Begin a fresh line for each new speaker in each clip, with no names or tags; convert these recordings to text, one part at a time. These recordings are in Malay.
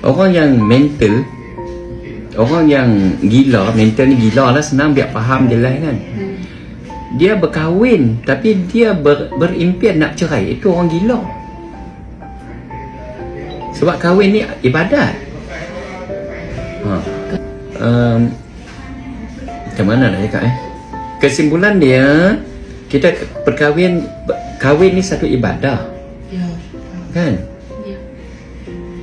Orang yang mental, orang yang gila, mental ni gila lah, senang biar faham jelas kan. Dia berkahwin tapi dia berimpian nak cerai, itu orang gila. Sebab kahwin ni ibadat. Macam mana nak cakap kesimpulan dia, kita kahwin ni satu ibadah, kan?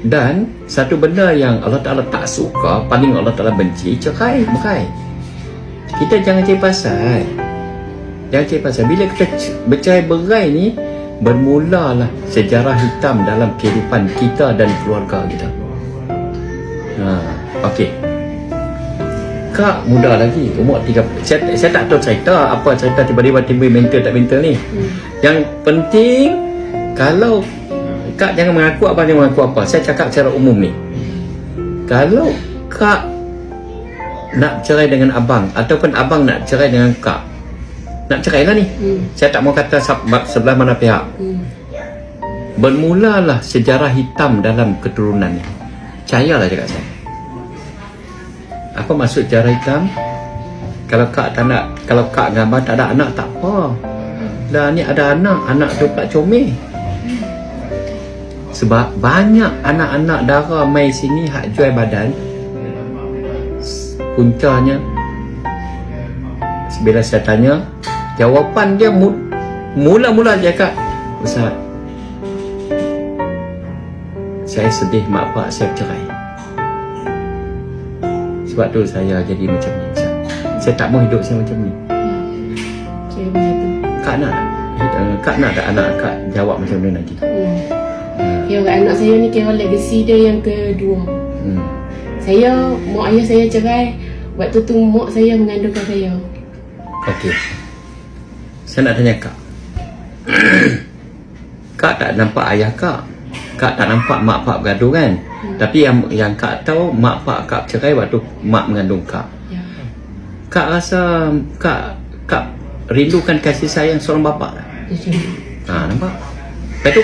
Dan satu benda yang Allah Ta'ala tak suka, paling Allah Ta'ala benci, cerai, berai. Kita jangan cari pasal. Jangan cari pasal. Bila kita bercerai berai ni, bermulalah sejarah hitam dalam kehidupan kita dan keluarga kita. Okey. Kak muda lagi, umur 30. Saya tak tahu cerita apa cerita tiba-tiba timbul mental tak mental ni. Yang penting, kalau Kak jangan mengaku apa, jangan mengaku apa. Saya cakap secara umum ni. Kalau Kak nak cerai dengan abang, ataupun abang nak cerai dengan Kak, nak cerai lah ni. Saya tak mau kata sebelah mana pihak. Bermulalah sejarah hitam dalam keturunan ni. Percayalah cakap saya. Apa maksud sejarah hitam? Kalau Kak tak nak, kalau Kak dengan abang tak ada anak, tak apa. Dah ni ada anak tu pula comel. Sebab banyak anak-anak dara mai sini hak jual badan. Puncanya, bila saya tanya, jawapan dia mula-mula dia cakap, Ustaz, saya sedih mak pak saya bercerai. Sebab tu saya jadi macam ni, Ustaz. Saya tak mau hidup saya macam ni. Kak nak tak anak Kak jawab macam mana nanti?
Kira anak saya ni kira legacy dia yang kedua. Mak ayah saya cerai. Waktu tu mak saya mengandungkan saya.
Okey. Saya nak tanya Kak. Kak tak nampak ayah Kak. Kak tak nampak mak pak bergaduh kan? Tapi yang Kak tahu, mak pak Kak cerai waktu mak mengandung Kak. Kak rasa Kak rindukan kasih sayang seorang bapa tak? Nampak? Lepas tu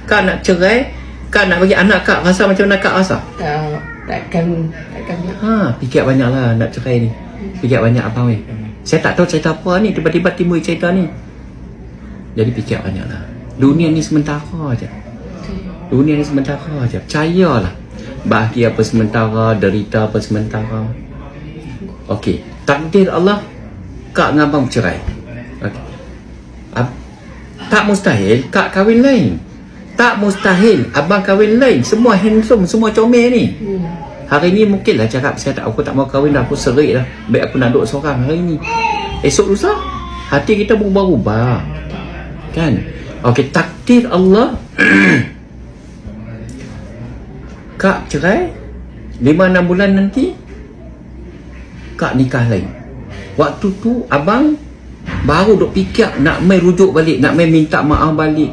Kak nak cerai, Kak nak bagi anak Kak rasa macam mana Kak rasa?
Takkan
fikir banyak lah nak cerai ni. Fikir banyak abang ni. Saya tak tahu cerita apa ni, tiba-tiba timbul cerita ni. Jadi fikir banyak lah. Dunia ni sementara je. Dunia ni sementara je. Percayalah. Bahagia apa sementara, derita apa sementara. Okey. Takdir Allah, Kak dengan abang bercerai. Okay. Tak mustahil Kak kahwin lain. Tak mustahil abang kahwin lain. Semua handsome, semua comel ni. Hari ni mungkinlah cakap, aku tak mau kahwin dah, aku serik dah, baik aku nak duduk seorang hari ni. Esok lusa hati kita berubah-ubah, kan? Okey, takdir Allah. Kak cerai 5-6 bulan nanti Kak nikah lain. Waktu tu abang baru duk fikir nak main rujuk balik, nak main minta maaf balik.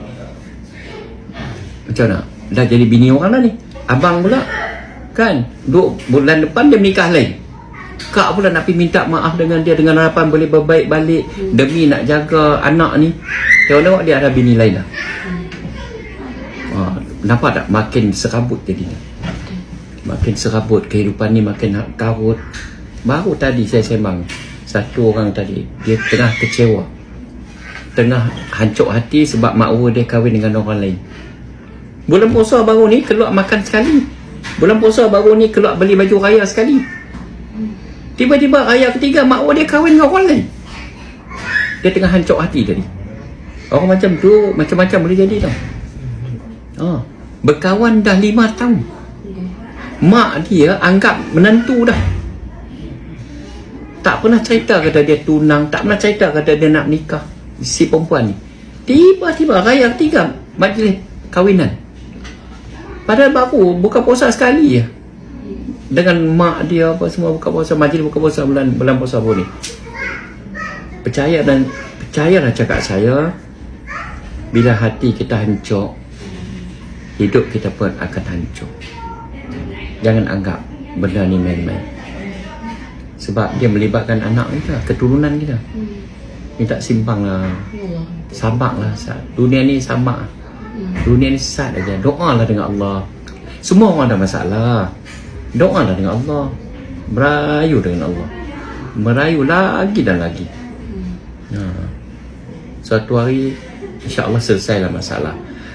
Macam mana? Dah jadi bini orang lah ni. Abang pula kan, bulan depan dia menikah lain. Kak pula nak pergi minta maaf dengan dia, dengan harapan boleh berbaik balik demi nak jaga anak ni. Tengok-tengok dia ada bini lain lah. Nampak tak? Makin serabut jadinya. Makin serabut kehidupan ni, makin karut. Baru tadi saya sembang satu orang tadi, dia tengah kecewa, tengah hancur hati sebab makwa dia kahwin dengan orang lain. Bulan puasa baru ni keluar makan sekali. Bulan puasa baru ni keluar beli baju raya sekali. Tiba-tiba raya ketiga makwa dia kahwin dengan orang lain. Dia tengah hancur hati tadi. Orang macam tu macam-macam boleh jadi tau. Berkawan dah 5 tahun. Mak dia anggap menantu dah. Tak pernah cerita kata dia tunang, tak pernah cerita kata dia nak nikah si perempuan ni. Tiba-tiba raya ketiga majlis kahwinan. Padahal baru buka puasa sekali je. Dengan mak dia apa semua buka puasa, majlis buka puasa bulan puasa baru ni. Percayalah cakap saya, bila hati kita hancur, hidup kita pun akan hancur. Jangan anggap benda ni main-main. Sebab dia melibatkan anak kita, keturunan kita. Minta simpang lah, sabak lah. Dunia ni sabak. Dunia ni sesat aja. Doa lah dengan Allah. Semua orang ada masalah. Doalah dengan Allah. Merayu dengan Allah. Merayu lagi dan lagi. Suatu hari insya-Allah selesailah masalah.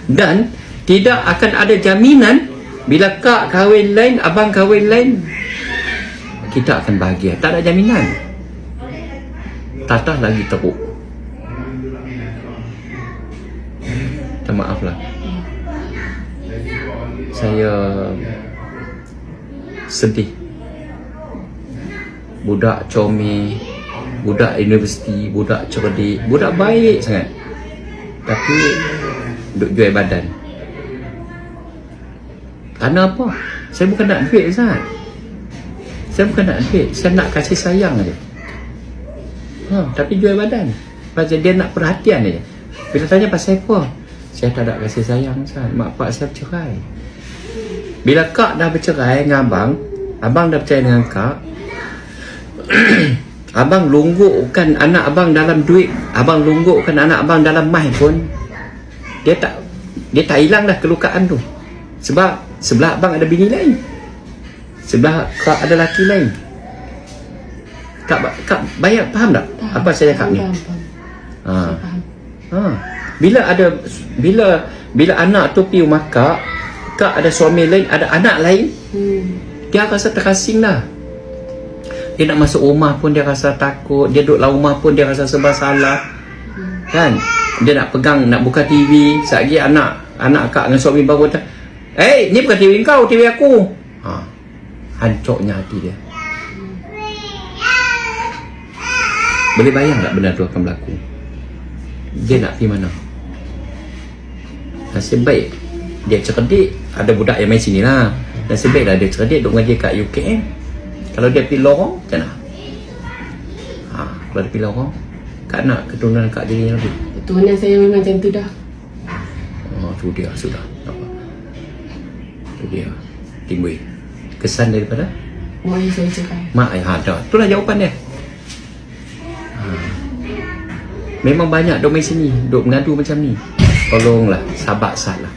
Dan tidak akan ada jaminan bila kak kahwin lain, abang kahwin lain, kita akan bahagia. Tak ada jaminan. Tatah lagi teruk. Minta maaf lah. Saya sedih. Budak comel, budak universiti, budak cerdik, budak baik sangat, tapi duk jual badan. Kerana apa? Saya bukan nak duit, Ustaz. Saya bukan nak duit, saya nak kasih sayang aja. Tapi jual badan. Pasal dia nak perhatian aja. Bila tanya pasal apa? Saya tak ada kasih sayang, Ustaz. Mak pak saya bercerai. Bila kak dah bercerai dengan abang, abang dah bercerai dengan kak, abang lunggukkan anak abang dalam duit, abang lunggukkan anak abang dalam mai pun, dia tak hilang dah kelukaan tu. Sebab sebelah abang ada bini lain, sebelah kak ada laki lain. Kak bayar, faham tak? Apa saya cakap ni? Bila anak tu pergi rumah kak ada suami lain, ada anak lain, dia rasa terasing lah. Dia nak masuk rumah pun dia rasa takut. Dia duduk dalam rumah pun dia rasa serba salah. Kan? Dia nak pegang, nak buka TV. Sekejap anak kak dengan suami baru kata, ni bukan TV kau, TV aku. Hancurnya hati dia. Boleh bayang tak benda tu akan berlaku? Dia nak pergi mana? Nasib baik dia cerdik. Ada budak yang main sini lah. Nasib baiklah dia cerdik, duduk mengajar kat UKM. Kalau dia pergi lorong, macam mana? Kalau dia pergi lorong, kak nak keturunan kak jadi lagi.
Keturunan saya memang macam tu dah.
Tu dia sudah. Tu dia. Timbul kesan daripada
mak ayah saya cerai.
Mak ayah ada. Itulah jawapan dia. Memang banyak dok main sini, dok mengadu macam ni. Tolonglah, sabar salah.